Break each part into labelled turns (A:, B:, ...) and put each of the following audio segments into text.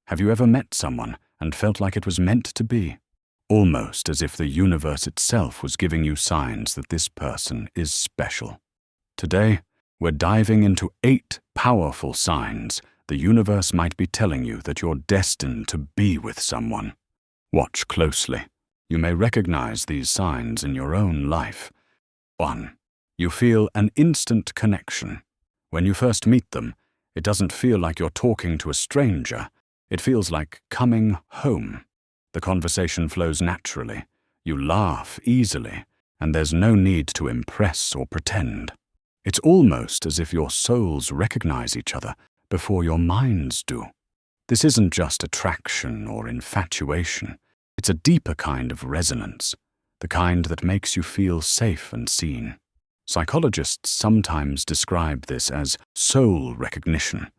A: Have you ever met someone and felt like it was meant to be? Almost as if the universe itself was giving you signs that this person is special. Today, we're diving into 8 powerful signs the universe might be telling you that you're destined to be with someone. Watch closely. You may recognize these signs in your own life. 1. You feel an instant connection. When you first meet them, it doesn't feel like you're talking to a stranger. It feels like coming home. The conversation flows naturally. You laugh easily, and there's no need to impress or pretend. It's almost as if your souls recognize each other before your minds do. This isn't just attraction or infatuation. It's a deeper kind of resonance, the kind that makes you feel safe and seen. Psychologists sometimes describe this as soul recognition,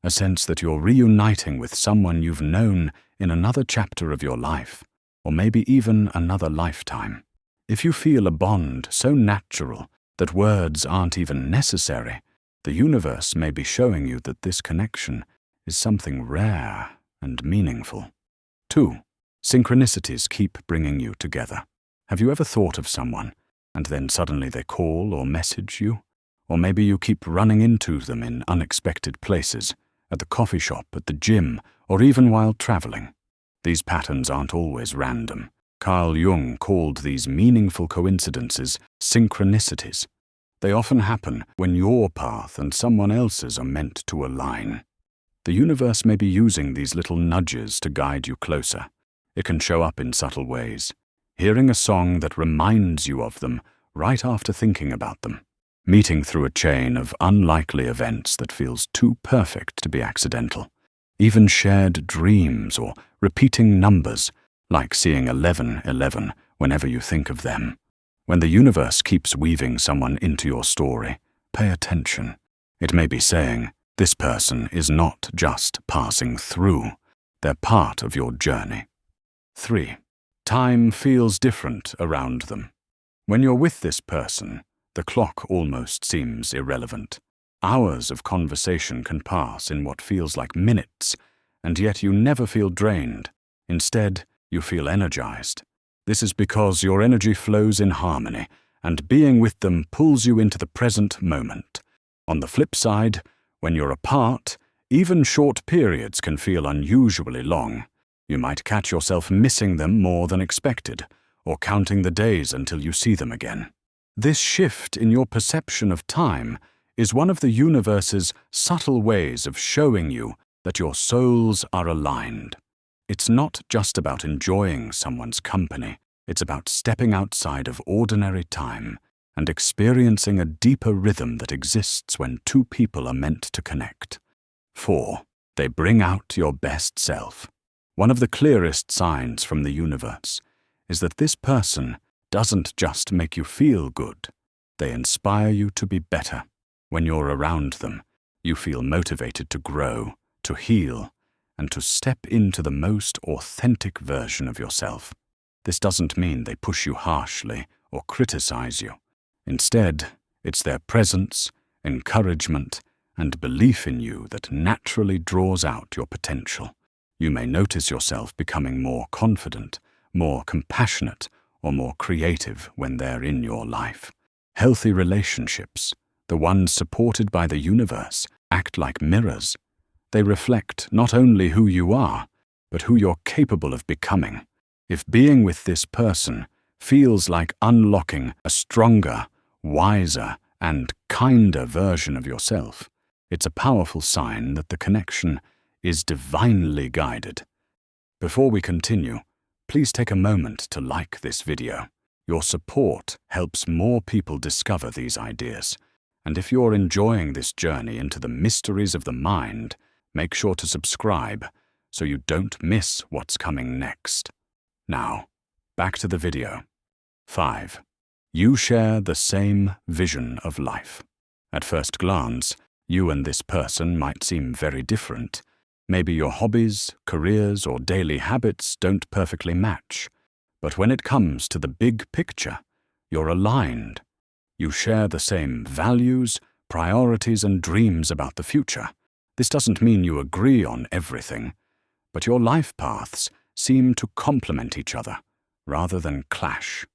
A: a sense that you're reuniting with someone you've known in another chapter of your life, or maybe even another lifetime. If you feel a bond so natural that words aren't even necessary, the universe may be showing you that this connection is something rare and meaningful. 2. Synchronicities keep bringing you together. Have you ever thought of someone, and then suddenly they call or message you? Or maybe you keep running into them in unexpected places, at the coffee shop, at the gym, or even while traveling. These patterns aren't always random. Carl Jung called these meaningful coincidences synchronicities. They often happen when your path and someone else's are meant to align. The universe may be using these little nudges to guide you closer. It can show up in subtle ways. Hearing a song that reminds you of them right after thinking about them. Meeting through a chain of unlikely events that feels too perfect to be accidental. Even shared dreams or repeating numbers, like seeing 1111 whenever you think of them. When the universe keeps weaving someone into your story, pay attention. It may be saying, this person is not just passing through, they're part of your journey. 3. Time feels different around them. When you're with this person, the clock almost seems irrelevant. Hours of conversation can pass in what feels like minutes, and yet you never feel drained. Instead, you feel energized. This is because your energy flows in harmony, and being with them pulls you into the present moment. On the flip side, when you're apart, even short periods can feel unusually long. You might catch yourself missing them more than expected, or counting the days until you see them again. This shift in your perception of time is one of the universe's subtle ways of showing you that your souls are aligned. It's not just about enjoying someone's company, it's about stepping outside of ordinary time and experiencing a deeper rhythm that exists when 2 people are meant to connect. 4. They bring out your best self. One of the clearest signs from the universe is that this person doesn't just make you feel good, they inspire you to be better. When you're around them, you feel motivated to grow, to heal, and to step into the most authentic version of yourself. This doesn't mean they push you harshly or criticize you. Instead, it's their presence, encouragement, and belief in you that naturally draws out your potential. You may notice yourself becoming more confident, more compassionate, or more creative when they're in your life. Healthy relationships, the ones supported by the universe, act like mirrors. They reflect not only who you are, but who you're capable of becoming. If being with this person feels like unlocking a stronger, wiser, and kinder version of yourself, it's a powerful sign that the connection is divinely guided. Before we continue, please take a moment to like this video. Your support helps more people discover these ideas. And if you're enjoying this journey into the mysteries of the mind, make sure to subscribe so you don't miss what's coming next. Now, back to the video. 5. You share the same vision of life. At first glance, you and this person might seem very different. Maybe your hobbies, careers, or daily habits don't perfectly match. But when it comes to the big picture, you're aligned. You share the same values, priorities, and dreams about the future. This doesn't mean you agree on everything, but your life paths seem to complement each other rather than clash.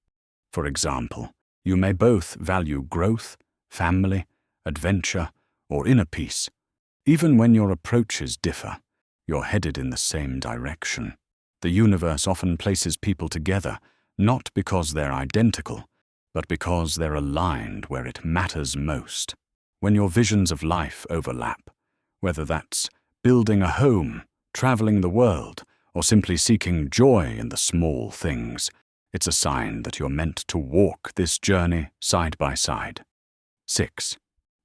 A: For example, you may both value growth, family, adventure, or inner peace. Even when your approaches differ, you're headed in the same direction. The universe often places people together not because they're identical, but because they're aligned where it matters most. When your visions of life overlap, whether that's building a home, traveling the world, or simply seeking joy in the small things, it's a sign that you're meant to walk this journey side by side. 6.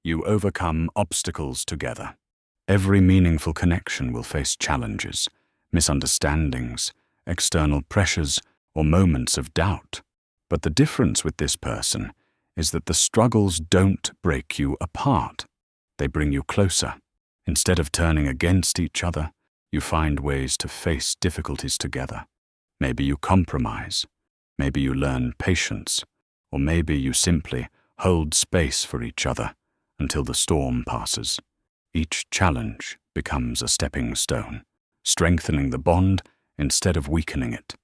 A: You overcome obstacles together. Every meaningful connection will face challenges, misunderstandings, external pressures, or moments of doubt. But the difference with this person is that the struggles don't break you apart. They bring you closer. Instead of turning against each other, you find ways to face difficulties together. Maybe you compromise. Maybe you learn patience. Or maybe you simply hold space for each other until the storm passes. Each challenge becomes a stepping stone, strengthening the bond instead of weakening it.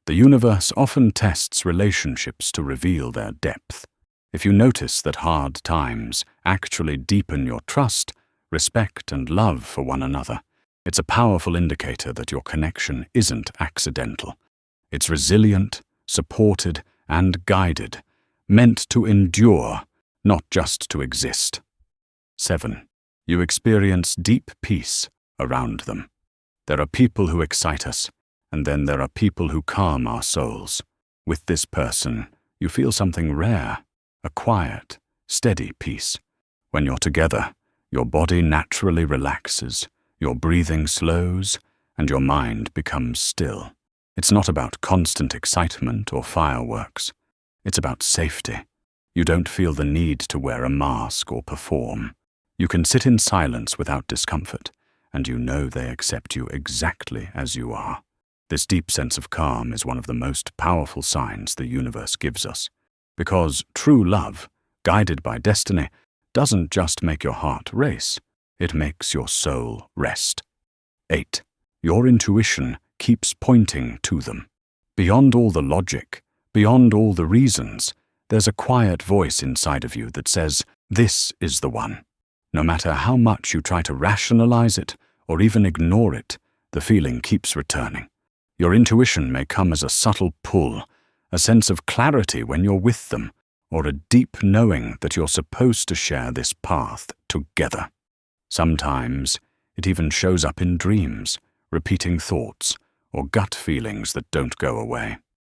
A: The universe often tests relationships to reveal their depth. If you notice that hard times actually deepen your trust, respect, and love for one another, it's a powerful indicator that your connection isn't accidental. It's resilient, supported, and guided, meant to endure, not just to exist. 7. You experience deep peace around them. There are people who excite us, and then there are people who calm our souls. With this person, you feel something rare, a quiet, steady peace. When you're together, your body naturally relaxes, your breathing slows, and your mind becomes still. It's not about constant excitement or fireworks. It's about safety. You don't feel the need to wear a mask or perform. You can sit in silence without discomfort, and you know they accept you exactly as you are. This deep sense of calm is one of the most powerful signs the universe gives us, because true love, guided by destiny, doesn't just make your heart race, it makes your soul rest. 8. Your intuition keeps pointing to them. Beyond all the logic, beyond all the reasons, there's a quiet voice inside of you that says, "This is the one." No matter how much you try to rationalize it or even ignore it, the feeling keeps returning. Your intuition may come as a subtle pull, a sense of clarity when you're with them, or a deep knowing that you're supposed to share this path together. Sometimes it even shows up in dreams, repeating thoughts, or gut feelings that don't go away.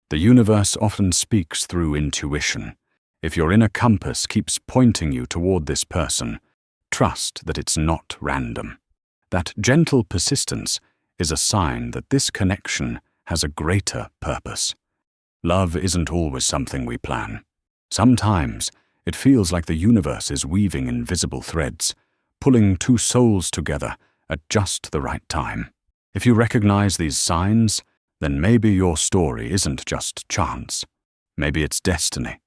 A: The universe often speaks through intuition. If your inner compass keeps pointing you toward this person, trust that it's not random. That gentle persistence is a sign that this connection has a greater purpose. Love isn't always something we plan. Sometimes it feels like the universe is weaving invisible threads, pulling two souls together at just the right time. If you recognize these signs, then maybe your story isn't just chance. Maybe it's destiny.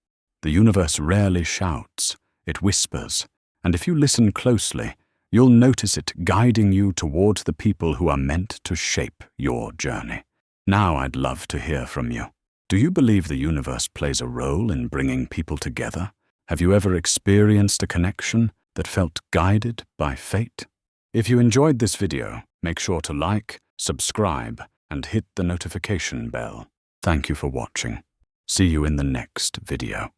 A: The universe rarely shouts, it whispers. And if you listen closely, you'll notice it guiding you toward the people who are meant to shape your journey. Now I'd love to hear from you. Do you believe the universe plays a role in bringing people together? Have you ever experienced a connection that felt guided by fate? If you enjoyed this video, make sure to like, subscribe, and hit the notification bell. Thank you for watching. See you in the next video.